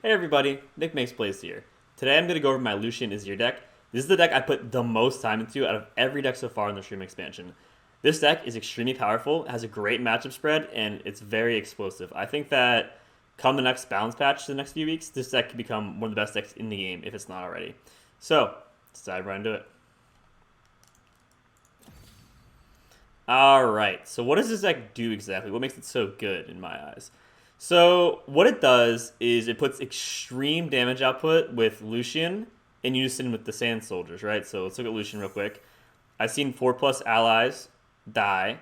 Hey everybody, NicMakesPlays here. Today I'm going to go over my Lucian Azir deck. This is the deck I put the most time into out of every deck so far in the stream expansion. This deck is extremely powerful, has a great matchup spread, and it's very explosive. I think that come the next balance patch the next few weeks, this deck could become one of the best decks in the game if it's not already. So, let's dive right into it. Alright, so what does this deck do exactly? What makes it so good in my eyes? So what it does is it puts extreme damage output with Lucian in unison with the Sand Soldiers, right? So let's look at Lucian real quick. I've seen 4+ allies die,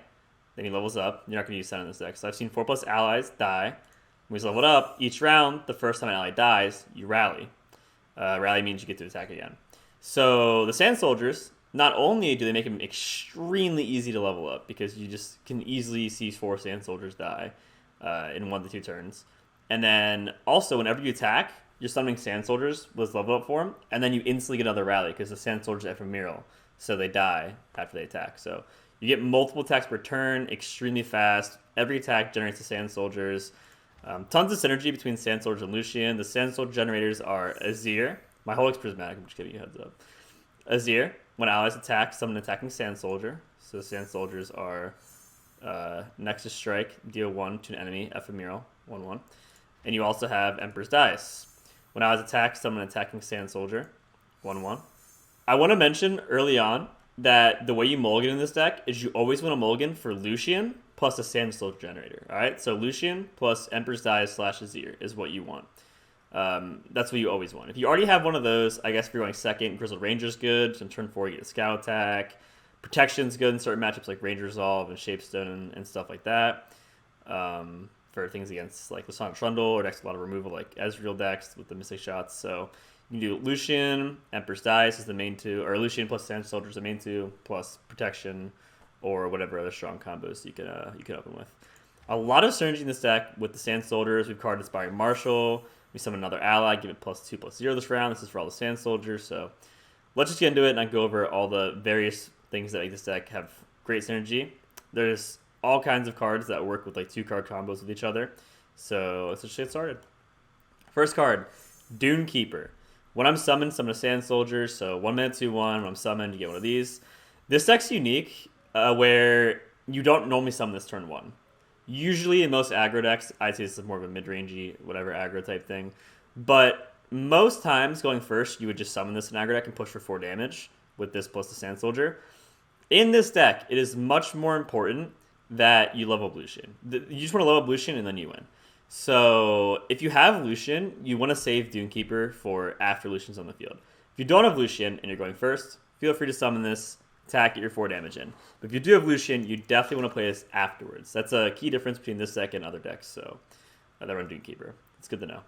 then he levels up. You're not going to use Sun in this deck. So I've seen 4+ allies die. When he's leveled up, each round, the first time an ally dies, you rally. Rally means you get to attack again. So the Sand Soldiers, not only do they make him extremely easy to level up, because you just can easily see 4 Sand Soldiers die in 1 to 2 turns. And then also, whenever you attack, you're summoning Sand Soldiers with level up for him, and then you instantly get another rally because the Sand Soldiers are ephemeral, so they die after they attack. So you get multiple attacks per turn, extremely fast. Every attack generates the Sand Soldiers. Tons of synergy between Sand Soldiers and Lucian. The Sand Soldier generators are Azir. My whole looks prismatic, I'm just giving you a heads up. Azir, when allies attack, summon an attacking Sand Soldier. So Sand Soldiers are Nexus Strike, deal 1 to an enemy, ephemeral, 1/1. And you also have Emperor's Dice. When allies attack, summon an attacking Sand Soldier, 1/1. I want to mention early on that the way you mulligan in this deck is you always want to mulligan for Lucian plus a Sand Soldier generator. Alright, so Lucian plus Emperor's Dice / Azir is what you want. That's what you always want. If you already have one of those, I guess if you're going second, GRIZZLED Ranger's good. So in turn 4, you get a Scout Attack. Protection's good in certain matchups like Ranger Resolve and Shapestone and stuff like that. For things against like Lucian Trundle or decks a lot of removal like Ezreal decks with the Mystic Shots. So you can do Lucian, Emperor's Dice is the main 2, or Lucian plus Sand Soldier is the main 2, plus Protection or whatever other strong combos you can open with. A lot of synergy in this deck with the Sand Soldiers. We've carded Inspiring Marshal. We summon another ally, give it +2/+0 this round. This is for all the Sand Soldiers. So let's just get into it and I go over all the various things that make this deck have great synergy. There's all kinds of cards that work with like 2-card combos with each other. So let's just get started. First card, Dune Keeper. When I'm summoned, summon a Sand Soldier. So 1 mana 2/1. When I'm summoned, you get one of these. This deck's unique where you don't normally summon this turn 1. Usually in most aggro decks, I'd say this is more of a mid-rangey, whatever aggro type thing. But most times going first, you would just summon this in aggro deck and push for 4 damage with this plus the Sand Soldier. In this deck, it is much more important that you level up Lucian. You just want to level up Lucian and then you win. So if you have Lucian, you want to save Dunekeeper for after Lucian's on the field. If you don't have Lucian and you're going first, feel free to summon this, attack, get your 4 damage in. But if you do have Lucian, you definitely want to play this afterwards. That's a key difference between this deck and other decks, so that run Dunekeeper. It's good to know.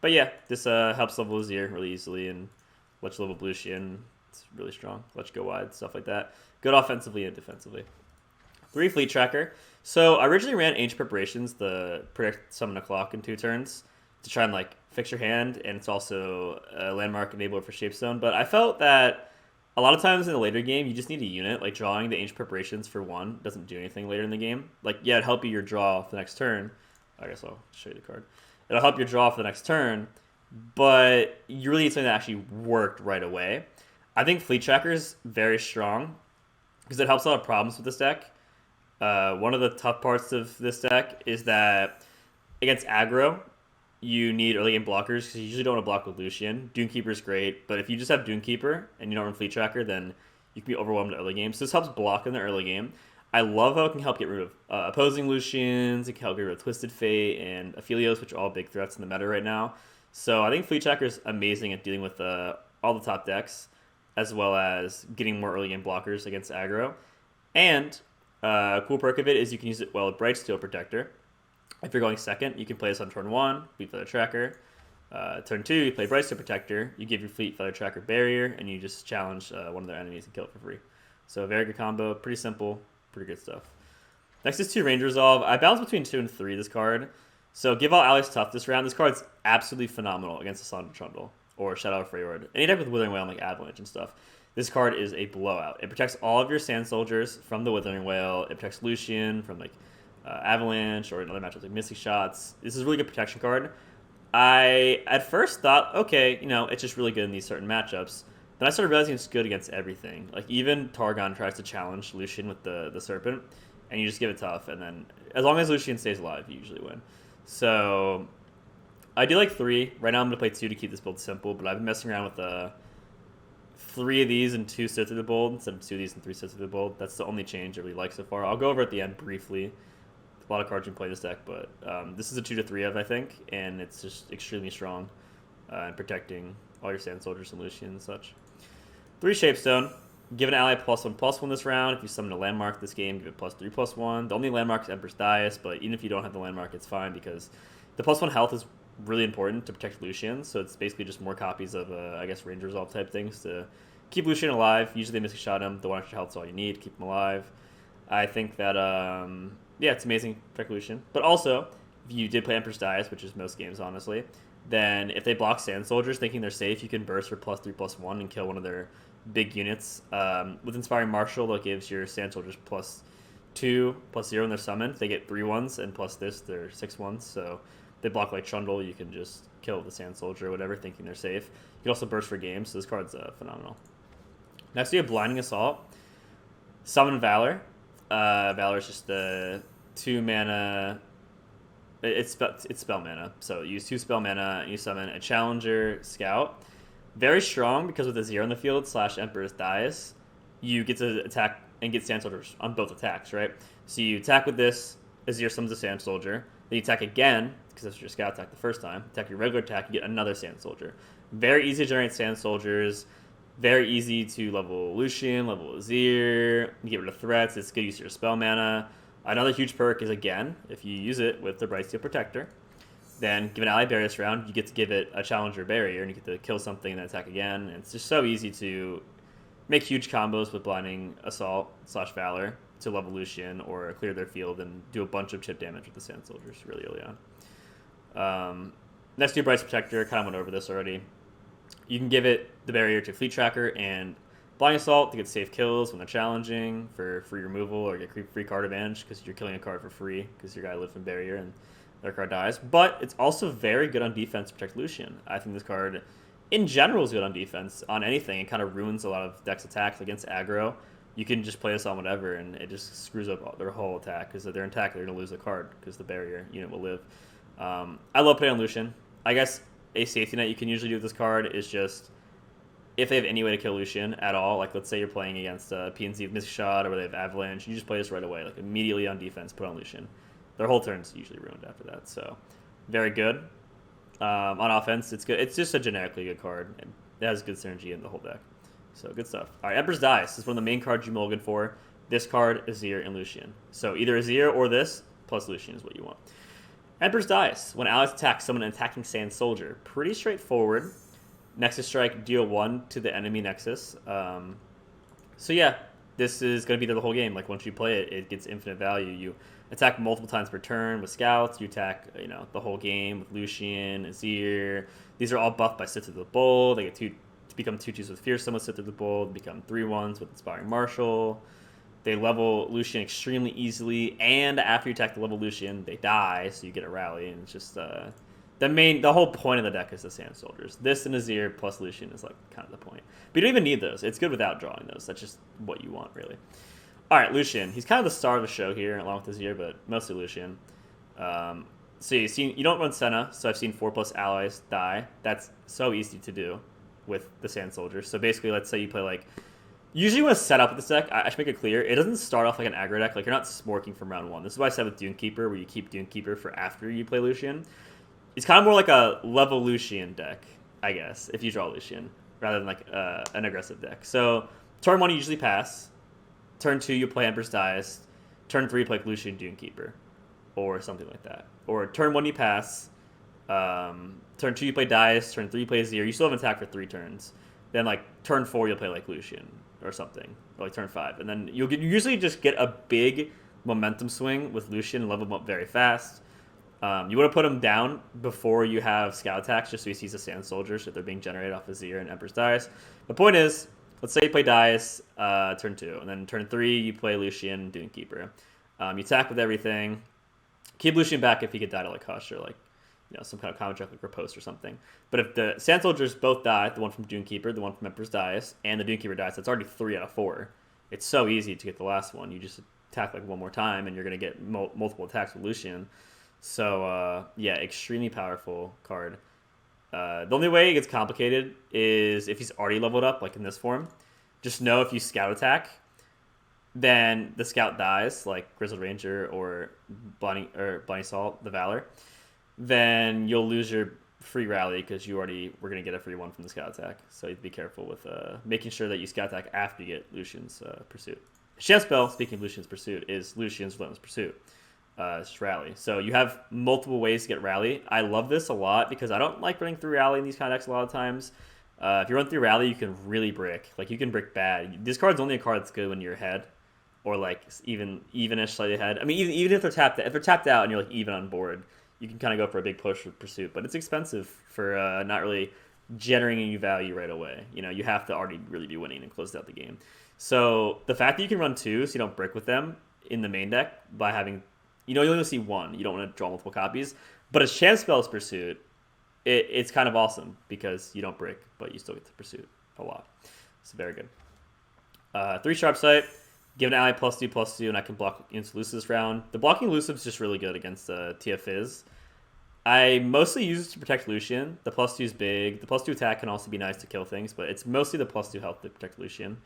But yeah, this helps level Azir really easily and lets you level Lucian. It's really strong. Let you go wide, stuff like that. Good offensively and defensively. 3 Fleet Tracker. So I originally ran Ancient Preparations, the predict summon a clock in 2 turns, to try and like fix your hand, and it's also a landmark enabler for Shapestone. But I felt that a lot of times in the later game, you just need a unit. Like drawing the Ancient Preparations for 1 doesn't do anything later in the game. Like, yeah, it'd help you your draw for the next turn. I guess I'll show you the card. It'll help your draw for the next turn, but you really need something that actually worked right away. I think Fleet Tracker is very strong because it helps a lot of problems with this deck. One of the tough parts of this deck is that against aggro, you need early game blockers because you usually don't want to block with Lucian. Dunekeeper is great, but if you just have Dunekeeper and you don't run Fleet Tracker, then you can be overwhelmed in early game. So this helps block in the early game. I love how it can help get rid of opposing Lucians. It can help get rid of Twisted Fate and Aphelios, which are all big threats in the meta right now. So I think Fleet Tracker is amazing at dealing with all the top decks, as well as getting more early game blockers against aggro. And a cool perk of it is you can use it well with Brightsteel Protector. If you're going second, you can play this on turn 1, Fleet Feather Tracker. Turn 2, you play Brightsteel Protector. You give your Fleet Feather Tracker Barrier, and you just challenge one of their enemies and kill it for free. So a very good combo, pretty simple, pretty good stuff. Next is 2 Ranger Resolve. I balance between 2 and 3 this card. So give all allies tough this round. This card's absolutely phenomenal against Lucian Trundle or Shadow Freyward. Any deck with Withering Wail like Avalanche and stuff. This card is a blowout. It protects all of your Sand Soldiers from the Withering Wail. It protects Lucian from like Avalanche or in other matchups like Mystic Shots. This is a really good protection card. I at first thought, okay, it's just really good in these certain matchups. Then I started realizing it's good against everything. Like even Targon tries to challenge Lucian with the Serpent, and you just give it tough, and then as long as Lucian stays alive, you usually win. So I do like 3. Right now I'm gonna play 2 to keep this build simple, but I've been messing around with 3 of these and 2 Sith of the Bold instead of 2 of these and 3 Sith of the Bold. That's the only change I really like so far. I'll go over at the end briefly. A lot of cards you can play this deck, but this is a 2 to 3 of, I think, and it's just extremely strong in protecting all your Sand Soldiers and Lucian and such. 3 Shapestone. Give an ally +1/+1 this round. If you summon a landmark this game, give it +3/+1. The only landmark is Emperor's Dais, but even if you don't have the landmark, it's fine because the +1 health is really important to protect Lucian, so it's basically just more copies of, I guess, range resolve type things to keep Lucian alive. Usually they Mystic Shot him. The 1 extra health is all you need. Keep him alive. I think that, yeah, it's amazing to protect Lucian. But also, if you did play Emperor's Dais, which is most games, honestly, then if they block Sand Soldiers thinking they're safe, you can burst for +3/+1 and kill one of their big units. With Inspiring Marshal, that gives your Sand Soldiers +2/+0 when they're summoned. They get 3/1s, and plus this, they're 6/1s. So they block like Trundle, you can just kill the Sand Soldier or whatever, thinking they're safe. You can also burst for games, so this card's phenomenal. Next, you have Blinding Assault. Summon Valor. Valor is just a 2 mana. It's spell mana. So you use 2 spell mana, and you summon a Challenger Scout. Very strong because with a 0 in the field / Emperor's Dais, you get to attack and get Sand Soldiers on both attacks, right? So you attack with this, Azir summons a Sand Soldier. Then you attack again, because that's your Scout attack the first time. Attack your regular attack, you get another Sand Soldier. Very easy to generate Sand Soldiers. Very easy to level Lucian, level Azir. You get rid of threats. It's good use of your spell mana. Another huge perk is, again, if you use it with the Bright Steel Protector, then give an ally barrier this round, you get to give it a Challenger Barrier, and you get to kill something and then attack again. And it's just so easy to make huge combos with Blinding Assault / Valor to level Lucian or clear their field and do a bunch of chip damage with the Sand Soldiers really early on. Next to your Bright Protector, kind of went over this already. You can give it the barrier to Fleet Tracker and Blinding Assault to get safe kills when they're challenging for free removal or get free card advantage because you're killing a card for free because your guy lives in barrier and their card dies. But it's also very good on defense to protect Lucian. I think this card, in general, is good on defense on anything. It kind of ruins a lot of decks' attacks against aggro. You can just play this on whatever, and it just screws up their whole attack because if they're in attack, they're going to lose a card because the barrier unit will live. I love playing on Lucian. I guess a safety net you can usually do with this card is just if they have any way to kill Lucian at all, like let's say you're playing against PNC with Mystic Shot or where they have Avalanche, you just play this right away, like immediately on defense, put on Lucian. Their whole turn's usually ruined after that, so very good. On offense, it's good. It's just a generically good card. It has good synergy in the whole deck, so good stuff. All right, Emperor's Dais is one of the main cards you mulligan for. This card, Azir, and Lucian. So either Azir or this, plus Lucian is what you want. Emperor's Dais. When allies attack summon an attacking Sand Soldier. Pretty straightforward. Nexus Strike, deal 1 to the enemy Nexus. So yeah, this is going to be there the whole game. Like once you play it, it gets infinite value. You attack multiple times per turn with Scouts. You attack, the whole game with Lucian, Azir. These are all buffed by Sith of the Bold. They get to become 2/2s with Fearsome with Sith of the Bold. Become 3/1s with Inspiring Marshal. They level Lucian extremely easily, and after you attack the level Lucian, they die, so you get a rally, and it's just the whole point of the deck is the Sand Soldiers. This and Azir plus Lucian is like kind of the point. But you don't even need those. It's good without drawing those. That's just what you want, really. All right, Lucian. He's kind of the star of the show here, along with Azir, but mostly Lucian. So you don't run Senna, so I've seen 4+ allies die. That's so easy to do with the Sand Soldiers. So basically, let's say you play like. Usually, when to set up with this deck, I should make it clear, it doesn't start off like an aggro deck. Like, you're not smorking from round 1. This is why I said with Dunekeeper, where you keep Dunekeeper for after you play Lucian. It's kind of more like a level Lucian deck, I guess, if you draw Lucian, rather than like an aggressive deck. So, turn 1, you usually pass. Turn 2, you play Emperor's Dais. Turn 3, you play Lucian Dunekeeper, or something like that. Or turn 1, you pass. Turn 2, you play Dais. Turn 3, you play Azir. You still have an attack for 3 turns. Then, like, turn 4, you'll play, like, Lucian or something, or like turn 5. And then you usually just get a big momentum swing with Lucian and level him up very fast. You want to put him down before you have Scout attacks, just so he sees the Sand Soldiers if they're being generated off Azir and Emperor's Dais. The point is, let's say you play Dais turn 2, and then turn 3, you play Lucian, Dunekeeper. You attack with everything. Keep Lucian back if he could die to like Hush or like some kind of common trick like Riposte or something. But if the Sand Soldiers both die, the one from Dunekeeper, the one from Emperor's Dais, and the Dunekeeper dies, that's already 3 out of 4. It's so easy to get the last one. You just attack like one more time, and you're going to get multiple attacks with Lucian. So, yeah, extremely powerful card. The only way it gets complicated is if he's already leveled up, like in this form. Just know if you scout attack, then the scout dies, like Grizzled Ranger or Bunny Salt, the Valor. Then you'll lose your free rally because you already were going to get a free one from the scout attack. So you have to be careful with making sure that you scout attack after you get Lucian's Pursuit. Chance spell, speaking of Lucian's Pursuit, is Lucian's Relentless Pursuit. It's just Rally. So you have multiple ways to get Rally. I love this a lot because I don't like running through Rally in these kind of decks a lot of times. If you run through Rally, you can really brick. Like, you can brick bad. This card's only a card that's good when you're ahead, or like evenish slightly ahead. I mean, even if they're tapped out and you're like even on board, you can kind of go for a big push with Pursuit. But it's expensive for not really generating you value right away. You have to already really be winning and close out the game. So the fact that you can run 2 so you don't brick with them in the main deck by having, you only see 1. You don't want to draw multiple copies. But as Chance Spell's Pursuit, it's kind of awesome because you don't brick, but you still get the Pursuit a lot. It's very good. 3 Sharp Sight. Give an ally +2/+2, and I can block into Elusive this round. The blocking Elusive is just really good against TF Fizz. I mostly use it to protect Lucian. The +2 is big. The +2 attack can also be nice to kill things, but it's mostly the +2 health to protect Lucian.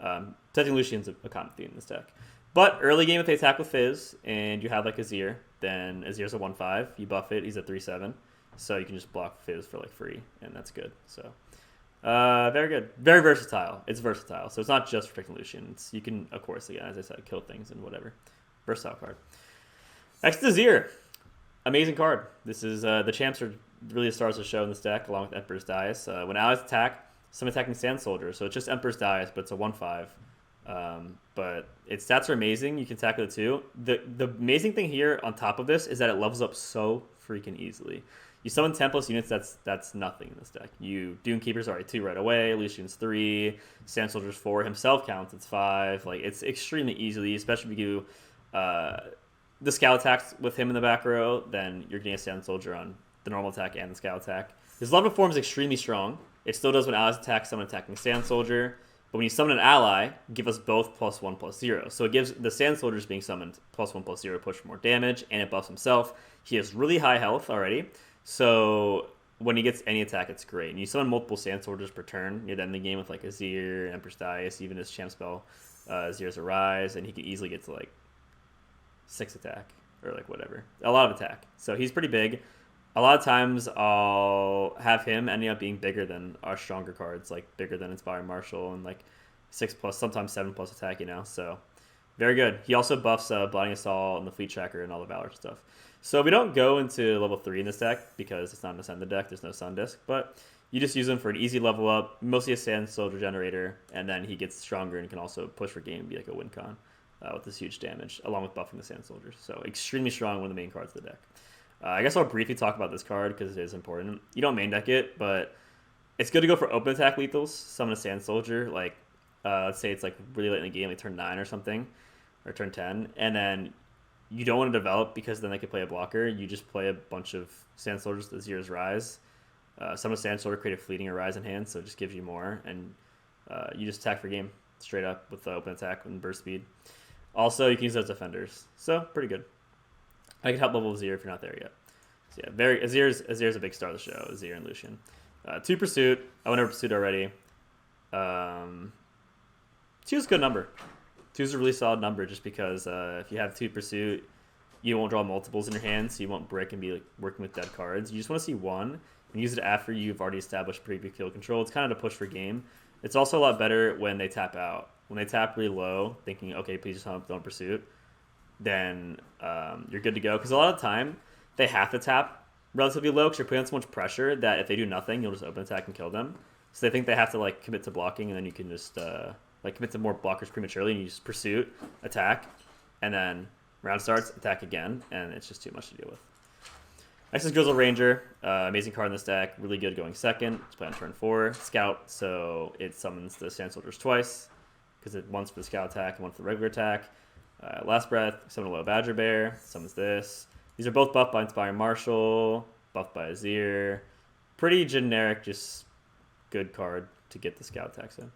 Protecting Lucian's a common theme in this deck. But early game, if they attack with Fizz, and you have like Azir, then Azir's a 1/5. You buff it, he's a 3/7. So you can just block Fizz for like free, and that's good. So very good. Very versatile. It's versatile. So it's not just protecting Lucian. You can, of course, again, as I said, kill things and whatever. Versatile card. Next is Azir. Amazing card. This is the champs are really the stars of the show in this deck, along with Emperor's Dais. When allies attack, some attacking Sand Soldier. So it's just Emperor's Dais, but it's a 1/5. But its stats are amazing. You can attack with it too. The amazing thing here on top of this is that it levels up so freaking easily. You summon 10+ units, that's nothing in this deck. Dunekeeper's already 2 right away, Lucian's 3, Sand Soldier's 4, himself counts, it's 5. Like, it's extremely easily, especially if you do the scout attacks with him in the back row, then you're getting a Sand Soldier on the normal attack and the scout attack. His level form is extremely strong. It still does when allies attack, summon attacking Sand Soldier. But when you summon an ally, give us both +1/+0. So it gives the Sand Soldiers being summoned +1/+0 push for more damage, and it buffs himself. He has really high health already. So when he gets any attack, it's great. And you summon multiple Sand Soldiers per turn. You're then in the game with like Azir, Emperor's Dais, even his champ spell, Azir's Arise, and he can easily get to like 6 attack or like whatever. A lot of attack. So he's pretty big. A lot of times I'll have him ending up being bigger than our stronger cards, like bigger than Inspired Marshal and like 6+, sometimes 7+ attack, So very good. He also buffs Blinding Assault and the Fleet Tracker and all the Valor stuff. So we don't go into level 3 in this deck because it's not an Ascended deck. There's no Sun Disc, but you just use him for an easy level up, mostly a Sand Soldier generator, and then he gets stronger and can also push for game and be like a win con with this huge damage, along with buffing the Sand Soldiers. So extremely strong, one of the main cards of the deck. I guess I'll briefly talk about this card because it is important. You don't main deck it, but it's good to go for open attack lethals. Summon a Sand Soldier, like let's say it's like really late in the game, like turn 9 or something, or turn 10, and then you don't want to develop because then they could play a blocker. You just play a bunch of Sand Soldiers with Azir's Rise. Summon a Sand Soldier, create a fleeting or Rise in hand, so it just gives you more, and you just attack for game straight up with the open attack and burst speed. Also, you can use those defenders, so pretty good. I can help level Azir if you're not there yet. So yeah, Azir's a big star of the show. Azir and Lucian. 2 Pursuit. I went over Pursuit already. 2 is a good number. 2 is a really solid number just because if you have 2 Pursuit, you won't draw multiples in your hand, so you won't brick and be like working with dead cards. You just want to see 1 and use it after you've already established pretty big kill control. It's kind of to push for game. It's also a lot better when they tap out. When they tap really low, thinking, okay, please just hump, don't Pursuit, then you're good to go. Because a lot of the time, they have to tap relatively low because you're putting on so much pressure that if they do nothing, you'll just open attack and kill them. So they think they have to like commit to blocking, and then you can just like commit to more blockers prematurely, and you just Pursuit, attack, and then round starts, attack again, and it's just too much to deal with. Next is Grizzled Ranger. Amazing card in this deck. Really good going second. It's played on turn 4. Scout, so it summons the Sand Soldiers twice because it once for the scout attack and one for the regular attack. Last Breath, summon a Low Badger Bear, summons this. These are both buffed by Inspiring Marshal. buffed by Azir. Pretty generic, just good card to get the scout attacks in.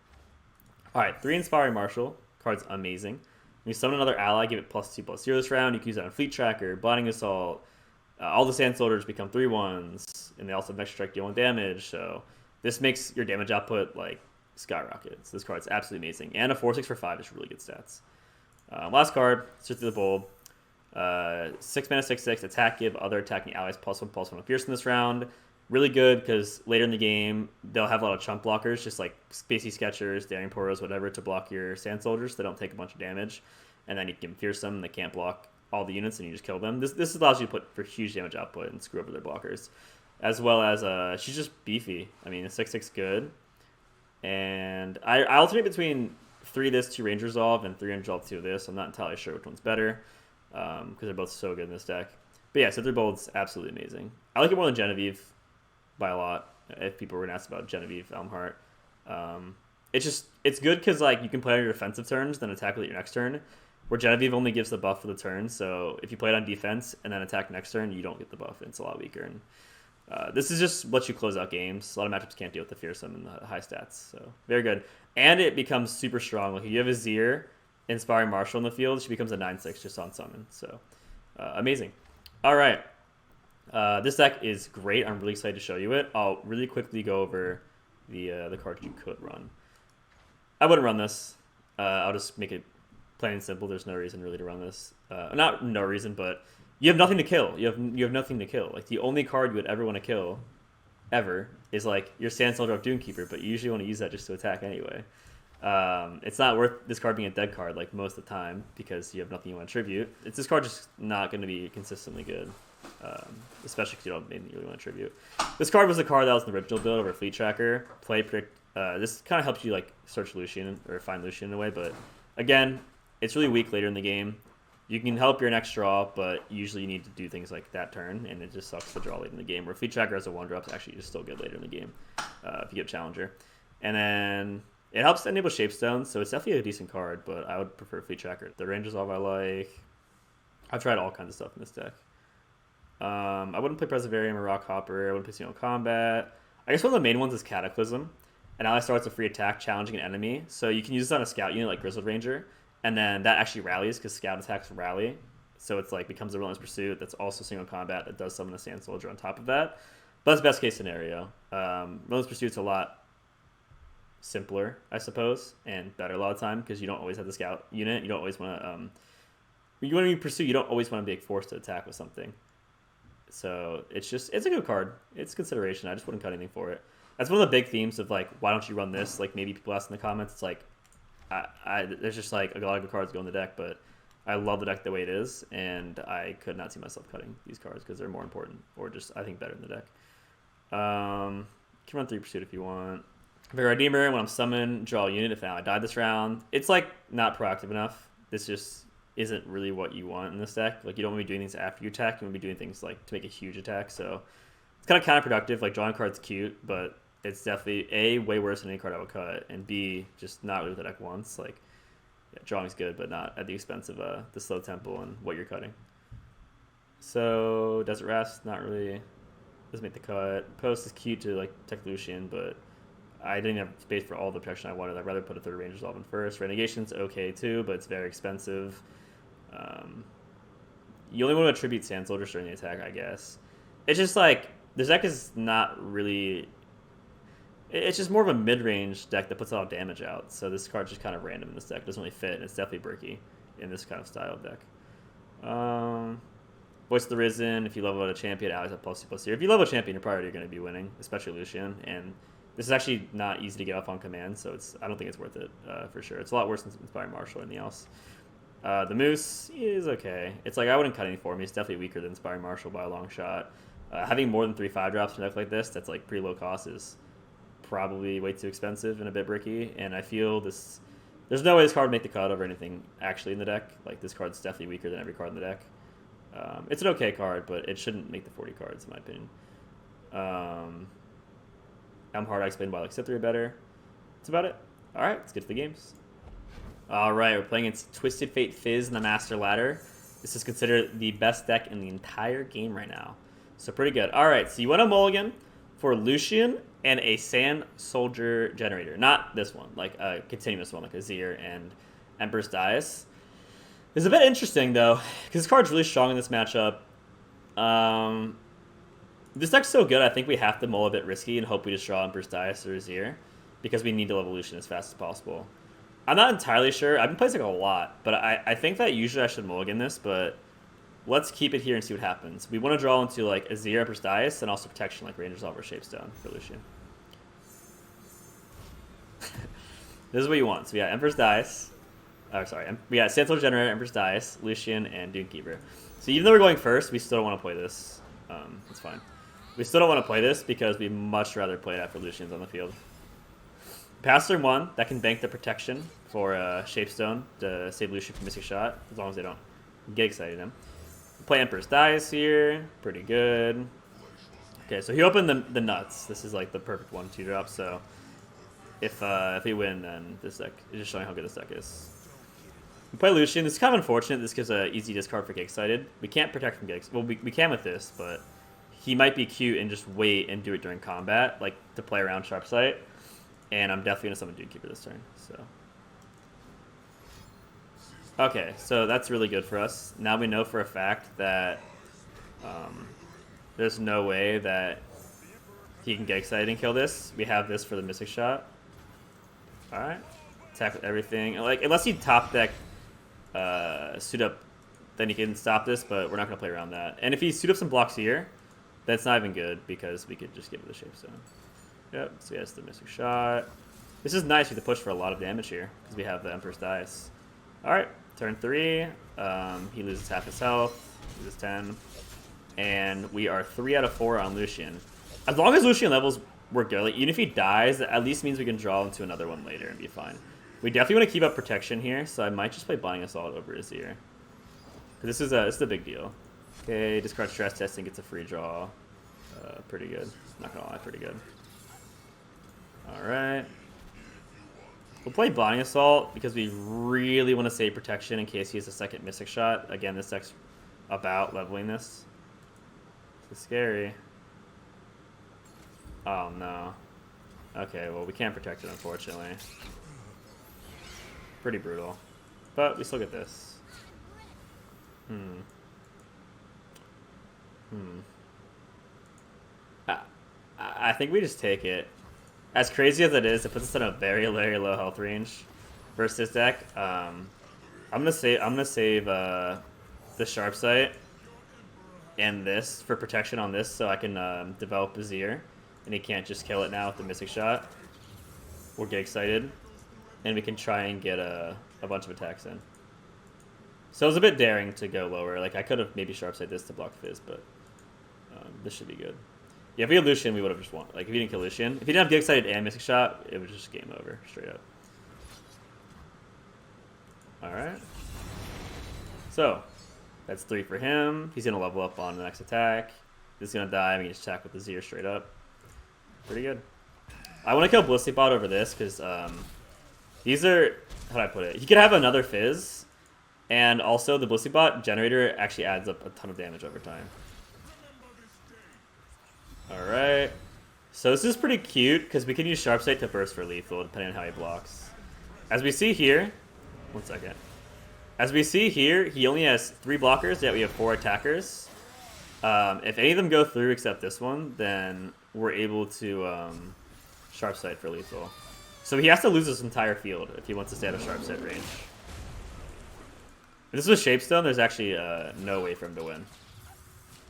Alright, 3 Inspiring Marshal. Card's amazing. When you summon another ally, give it +2/+0 this round. You can use that on Fleet Tracker, Blinding Assault. All the Sand Soldiers become 3/1s, and they also have Extra Strike, deal 1 damage. So this makes your damage output like skyrockets. This card's absolutely amazing. And a 4/6 for 5 is really good stats. Last card, Search Through the Bulb. 6 mana, 6/6, attack, give other attacking allies +1/+1 with Fierce in this round. Really good because later in the game, they'll have a lot of chunk blockers, just like Spacey Sketchers, Daring Poros, whatever, to block your Sand Soldiers so they don't take a bunch of damage. And then you can Fierce them, and they can't block all the units, and you just kill them. This allows you to put for huge damage output and screw over their blockers. As well as, she's just beefy. I mean, a 6/6 good. And I alternate between 3 of this, 2 Range Resolve, and 3 Range Resolve, 2 of this. I'm not entirely sure which one's better, because they're both so good in this deck. But yeah, Sith Bold's absolutely amazing. I like it more than Genevieve by a lot, if people were going to ask about Genevieve Elmheart. It's good because like you can play on your defensive turns, then attack with your next turn, where Genevieve only gives the buff for the turn. So if you play it on defense and then attack next turn, you don't get the buff. It's a lot weaker. And this is just lets you close out games. A lot of matchups can't deal with the Fearsome and the high stats. So very good. And it becomes super strong. Like if you have Azir, Inspiring Marshal in the field, she becomes a 9/6 just on summon. So amazing. All right. This deck is great. I'm really excited to show you it. I'll really quickly go over the cards you could run. I wouldn't run this. I'll just make it plain and simple. There's no reason really to run this. Not no reason, but you have nothing to kill. You have nothing to kill. Like the only card you would ever want to kill, ever, is like your Sand Soldier of Doomkeeper. But you usually want to use that just to attack anyway. It's not worth this card being a dead card like most of the time because you have nothing you want to tribute. This card just not going to be consistently good. Especially because you don't really want to tribute. This card was the card that was in the original build over Fleet Tracker. Play predict. This kind of helps you like search Lucian or find Lucian in a way, but again, it's really weak later in the game. You can help your next draw, but usually you need to do things like that turn, and it just sucks to draw late in the game. Where Fleet Tracker has a 1-drop, it's actually just still good later in the game if you get Challenger. And then it helps enable Shapestones, so it's definitely a decent card, but I would prefer Fleet Tracker. The range is all I like. I've tried all kinds of stuff in this deck. I wouldn't play Preservarium or Rock Hopper. I wouldn't play Single Combat. I guess one of the main ones is Cataclysm. And ally starts a free attack challenging an enemy. So you can use this on a scout unit like GRIZZLED Ranger. And then that actually rallies because scout attacks rally. So it's like becomes a Relentless Pursuit that's also Single Combat that does summon a Sand Soldier on top of that. But that's best case scenario. Relentless Pursuit's a lot simpler, I suppose, and better a lot of time because you don't always have the scout unit. You don't always want to... you want to be Pursuit, you don't always want to be forced to attack with something. So it's a good card. It's consideration. I just wouldn't cut anything for it. That's one of the big themes of like, why don't you run this? Like maybe people ask in the comments. It's like, there's just like a lot of good cards go in the deck, but I love the deck the way it is, and I could not see myself cutting these cards because they're more important or just I think better in the deck. You can run 3 Pursuit if you want. Very Redeemer. When I'm summoned, draw a unit. If I died this round, it's like not proactive enough. This just isn't really what you want in this deck. Like you don't want to be doing things after you attack. You want to be doing things like to make a huge attack. So it's kind of counterproductive. Like drawing cards cute, but it's definitely A, way worse than any card I would cut, and B, just not really what the deck wants. Like yeah, drawing's good, but not at the expense of the slow tempo and what you're cutting. So Desert Rest, not really doesn't make the cut. Post is cute to like protect Lucian, but I didn't have space for all the protection I wanted. I'd rather put a 3rd Range Resolve in first. Renegation's okay too, but it's very expensive. You only want to attribute Sand Soldiers during the attack, I guess. It's just like, this deck is not really... It's just more of a mid-range deck that puts a lot of damage out. So this card's just kind of random in this deck. It doesn't really fit, and it's definitely bricky in this kind of style of deck. Voice of the Risen, if you level out a champion, allies have +2/+0. If you level a champion, you're probably going to be winning, especially Lucian. And this is actually not easy to get off on command, so I don't think it's worth it for sure. It's a lot worse than Inspiring Marshal or anything else. The Moose is okay. It's like I wouldn't cut any for me. It's definitely weaker than Inspiring Marshal by a long shot. Having more than 3 5-drops in a deck like this, that's like pretty low cost, is probably way too expensive and a bit bricky. And I feel there's no way this card would make the cut over anything actually in the deck. Like this card's definitely weaker than every card in the deck. It's an okay card, but it shouldn't make the 40 cards in my opinion. I'm hard. I explained why I like Cytheria better. That's about it. All right, let's get to the games. All right, we're playing against Twisted Fate Fizz in the Master Ladder. This is considered the best deck in the entire game right now. So pretty good. All right, so you want a mulligan for Lucian and a Sand Soldier generator. Not this one, like a continuous one, like Azir and Empress Dias. It's a bit interesting, though, because this card's really strong in this matchup. This deck's so good, I think we have to mull a bit risky and hope we just draw Empress Dias or Azir, because we need to level Lucian as fast as possible. I'm not entirely sure. I've been playing this deck a lot, but I think that usually I should mulligan this, but let's keep it here and see what happens. We want to draw into like Azir, Empress Dias, and also protection like Ranger's Resolve or Shapestone for Lucian. This is what you want. So we got Empress Dias. Oh, sorry. We got Sand Soldier Generator, Empress Dias, Lucian, and Dunekeeper. So even though we're going first, we still don't want to play this. That's fine. We still don't want to play this because we'd much rather play it after Lucian's on the field. Pass turn 1, that can bank the protection for Shapestone to save Lucian from missing shot, as long as they don't get excited him. Play Empress Dias here, pretty good. Okay, so he opened the nuts. This is like the perfect 1-2 drop, so if we win, then this deck is just showing how good this deck is. We play Lucian. This is kind of unfortunate. This gives an easy discard for Get Excited. We can't protect from Get Excited. Well, we can with this, but he might be cute and just wait and do it during combat, like to play around Sharp Sight. And I'm definitely going to summon Dunekeeper this turn. So, okay, so that's really good for us. Now we know for a fact that there's no way that he can Get Excited and kill this. We have this for the Mystic Shot. Alright. Attack with everything. Like, unless he top deck suit up, then he can stop this, but we're not going to play around that. And if he suit up some blocks here, that's not even good because we could just give it the Shapestone. Yep, so he has the Mystic Shot. This is nice. We have to push for a lot of damage here because we have the Empress Dias. Alright, turn 3. He loses half his health, loses 10. And we are 3 out of 4 on Lucian. As long as Lucian levels, we're good. Like, even if he dies, that at least means we can draw into another one later and be fine. We definitely want to keep up protection here, so I might just play Binding Assault over Azir. This is a big deal. Okay, discard Stress Testing, gets a free draw. Pretty good. Not gonna lie, pretty good. Alright. We'll play Binding Assault because we really want to save protection in case he has a second Mystic Shot. Again, this deck's about leveling this. This is scary. Oh no. Okay, well we can't protect it unfortunately. Pretty brutal. But we still get this. I think we just take it. As crazy as it is, it puts us in a very, very low health range versus this deck. I'm gonna save the Sharp Sight and this for protection on this, so I can develop Azir, and he can't just kill it now with the Mystic Shot. We'll Get Excited, and we can try and get a bunch of attacks in. So it was a bit daring to go lower. Like I could have maybe Sharp Sight this to block Fizz, but this should be good. Yeah, if we had Lucian, we would have just won. Like if he didn't kill Lucian, if he didn't have Get Excited and Mystic Shot, it was just game over straight up. All right. So that's 3 for him. He's gonna level up on the next attack. This is gonna die. We can just attack with the Azir straight up. Pretty good. I want to kill Ballistic Bot over this because these are, how do I put it? He could have another Fizz, and also the Ballistic Bot generator actually adds up a ton of damage over time. Alright. So this is pretty cute because we can use Sharp Sight to burst for lethal depending on how he blocks. As we see here, one second. As we see here, he only has 3 blockers, yet we have 4 attackers. If any of them go through except this one, then we're able to Sharp Sight for lethal. So he has to lose his entire field if he wants to stay out of Sharp Sight range. If this was Shapestone, there's actually no way for him to win.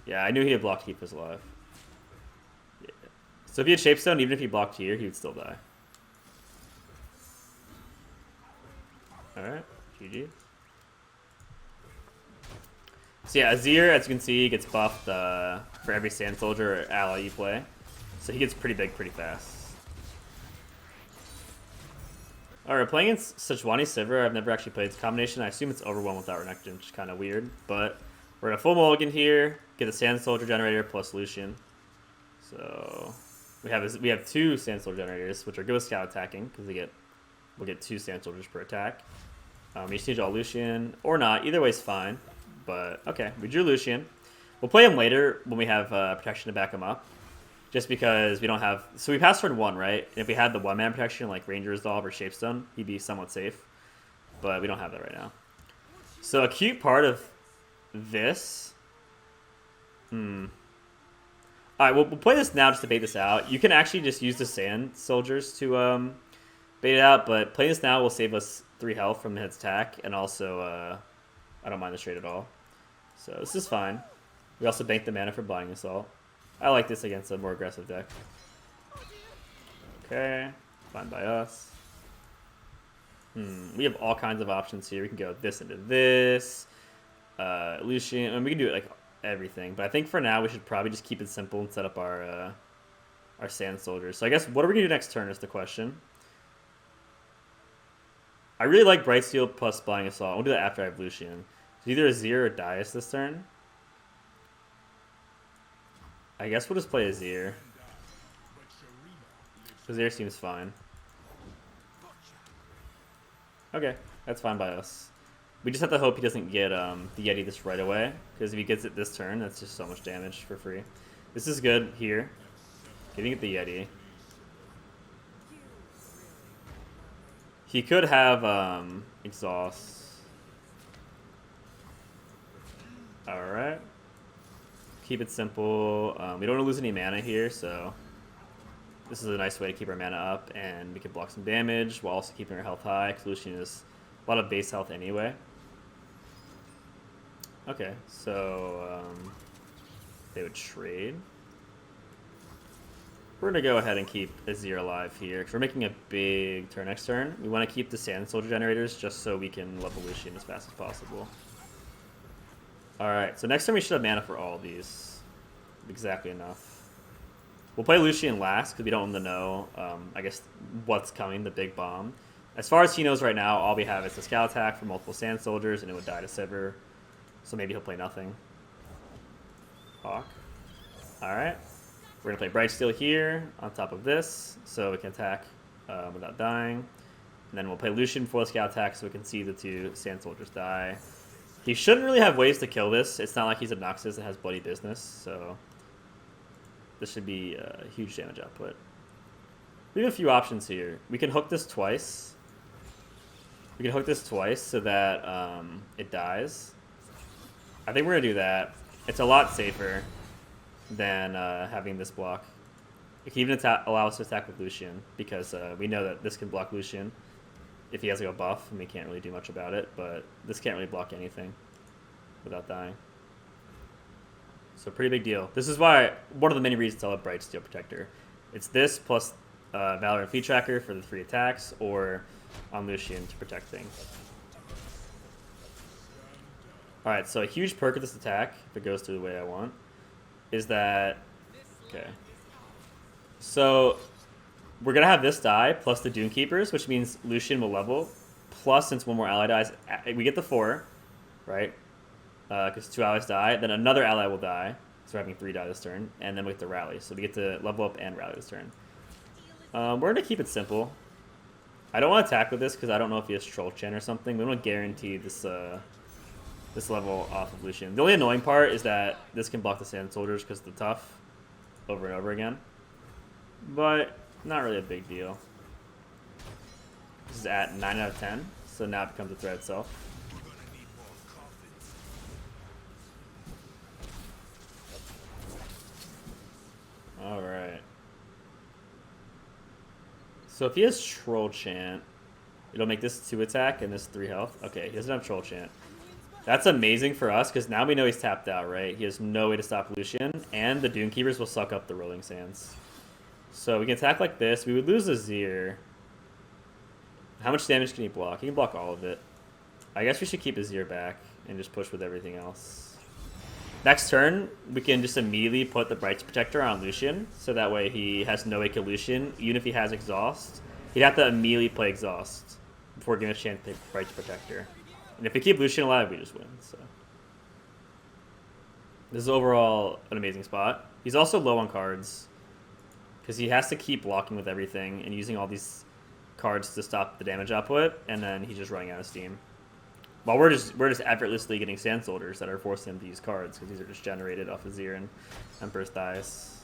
Yeah, I knew he had blocked Keep Us Alive. Yeah. So if he had Shapestone, even if he blocked here, he would still die. Alright, GG. So yeah, Azir, as you can see, gets buffed for every Sand Soldier or ally you play. So he gets pretty big pretty fast. Alright, playing against Sejuani Sivir, I've never actually played this combination. I assume it's overwhelmed without Renekton, which is kind of weird. But we're going to full mulligan here, get the Sand Soldier generator plus Lucian. So we have 2 Sand Soldier generators, which are good with scout attacking, because we'll get 2 Sand Soldiers per attack. We just need to draw Lucian, or not. Either way is fine. But, okay, we drew Lucian. We'll play him later when we have protection to back him up. Just because we don't have... So we passed turn 1, right? And if we had the one-man protection like Ranger Resolve or Shapestone, he'd be somewhat safe. But we don't have that right now. So a cute part of this... Alright, we'll play this now just to bait this out. You can actually just use the Sand Soldiers to bait it out, but playing this now will save us 3 health from his attack, and also I don't mind this trade at all. So this is fine. We also bank the mana for Blinding Assault. I like this against a more aggressive deck. Okay, fine by us. We have all kinds of options here. We can go this into this. Lucian, and we can do it like everything. But I think for now we should probably just keep it simple and set up our Sand Soldiers. So I guess what are we gonna do next turn is the question. I really like Brightsteel plus Blinding Assault. We'll do that after I have Lucian. So either Azir or Darius this turn. I guess we'll just play Azir. Azir seems fine. Okay, that's fine by us. We just have to hope he doesn't get the Yeti this right away, because if he gets it this turn, that's just so much damage for free. This is good here. Getting it the Yeti. He could have exhaust. Alright. Keep it simple. We don't want to lose any mana here, so this is a nice way to keep our mana up, and we can block some damage while also keeping our health high, because Lucian is a lot of base health anyway. Okay, so they would trade. We're going to go ahead and keep Azir alive here, because we're making a big turn next turn. We want to keep the Sand Soldier generators just so we can level Lucian as fast as possible. Alright, so next turn we should have mana for all of these. Exactly enough. We'll play Lucian last, because we don't want to know, I guess, what's coming, the big bomb. As far as he knows right now, all we have is the Scout Attack for multiple Sand Soldiers, and it would die to Sivir. So maybe he'll play nothing. Hawk. Alright. We're going to play Brightsteel here, on top of this, so we can attack without dying. And then we'll play Lucian for the Scout Attack, so we can see the 2 Sand Soldiers die. He shouldn't really have ways to kill this. It's not like he's obnoxious and has bloody business, so this should be a huge damage output. We have a few options here. We can hook this twice. We can hook this twice so that it dies. I think we're going to do that. It's a lot safer than having this block. It can even allow us to attack with Lucian, because we know that this can block Lucian if he has like a buff, and we can't really do much about it, but this can't really block anything without dying. So pretty big deal. This is why, one of the many reasons I love Brightsteel Protector. It's this plus Valor and Fleet Tracker for the 3 attacks, or on Lucian to protect things. Alright, so a huge perk of this attack, if it goes through the way I want, is that... Okay. So we're going to have this die plus the Dune Keepers, which means Lucian will level. Plus, since one more ally dies, we get the 4, right? Because 2 allies die. Then another ally will die. So we're having 3 die this turn. And then we get to rally. So we get to level up and rally this turn. We're going to keep it simple. I don't want to attack with this because I don't know if he has Troll Chin or something. We want to guarantee this this level off of Lucian. The only annoying part is that this can block the Sand Soldiers because of the tough over and over again. But not really a big deal. This is at 9 out of 10, so now it becomes a threat itself. Alright. So if he has Troll Chant, it'll make this 2 attack and this 3 health. Okay, he doesn't have Troll Chant. That's amazing for us, because now we know he's tapped out, right? He has no way to stop Lucian, and the Dune Keepers will suck up the Rolling Sands. So we can attack like this. We would lose Azir. How much damage can he block? He can block all of it. I guess we should keep Azir back and just push with everything else. Next turn, we can just immediately put the Bright Protector on Lucian, so that way he has no way to kill Lucian. Even if he has Exhaust, he'd have to immediately play Exhaust before giving a chance to pick Bright Protector. And if we keep Lucian alive, we just win. So this is overall an amazing spot. He's also low on cards, because he has to keep blocking with everything and using all these cards to stop the damage output, and then he's just running out of steam. Well, we're just effortlessly getting Sand Soldiers that are forcing him to use cards because these are just generated off Azir and Emperor's Thighs.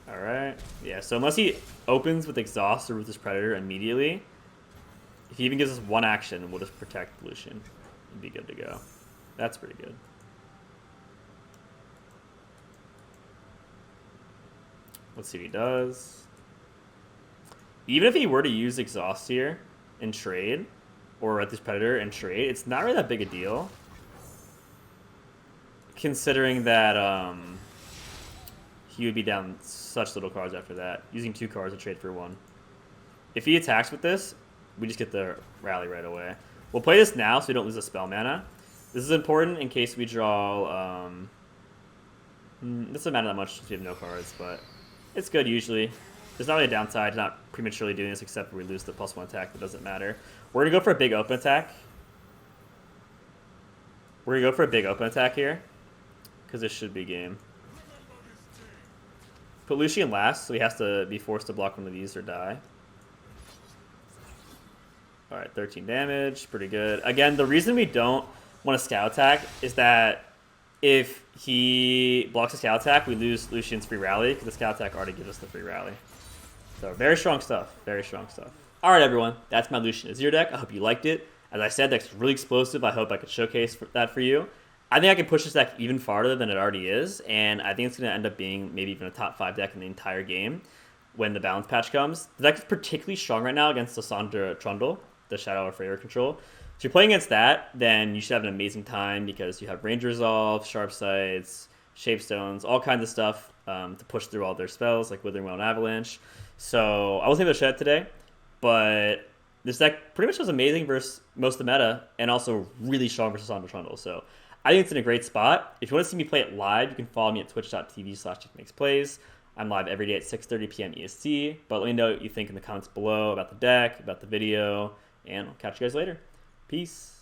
All right, yeah. So unless he opens with Exhaust or with his Predator immediately, if he even gives us one action, we'll just protect Lucian and be good to go. That's pretty good. Let's see what he does. Even if he were to use Exhaust here and trade, or at this Predator and trade, it's not really that big a deal. Considering that he would be down such little cards after that, using 2 cards to trade for 1. If he attacks with this, we just get the rally right away. We'll play this now so we don't lose a spell mana. This is important in case we draw... this doesn't matter that much since we have no cards, but it's good usually. There's not really a downside to not prematurely doing this except we lose the +1 attack. That doesn't matter. We're going to go for a big open attack. We're going to go for a big open attack here because this should be game. Put Lucian last, so he has to be forced to block one of these or die. Alright, 13 damage. Pretty good. Again, the reason we don't want a scout attack is that if he blocks a scout attack, we lose Lucian's free rally because the scout attack already gives us the free rally. So very strong stuff. Very strong stuff. Alright, everyone. That's my Lucian Azir deck. I hope you liked it. As I said, that's really explosive. I hope I could showcase that for you. I think I can push this deck even farther than it already is, and I think it's going to end up being maybe even a top 5 deck in the entire game when the balance patch comes. The deck is particularly strong right now against Lissandra Trundle, the Shadow of Freyr control. If you're playing against that, then you should have an amazing time because you have Range Resolve, Sharp Sights, Shapestones, all kinds of stuff to push through all their spells, like Withering Well and Avalanche. So I wasn't able to shed today, but this deck pretty much was amazing versus most of the meta, and also really strong versus Lissandra Trundle. So I think it's in a great spot. If you want to see me play it live, you can follow me at twitch.tv/NicMakesPlays. I'm live every day at 6:30 p.m. EST. But let me know what you think in the comments below about the deck, about the video, and I'll catch you guys later. Peace.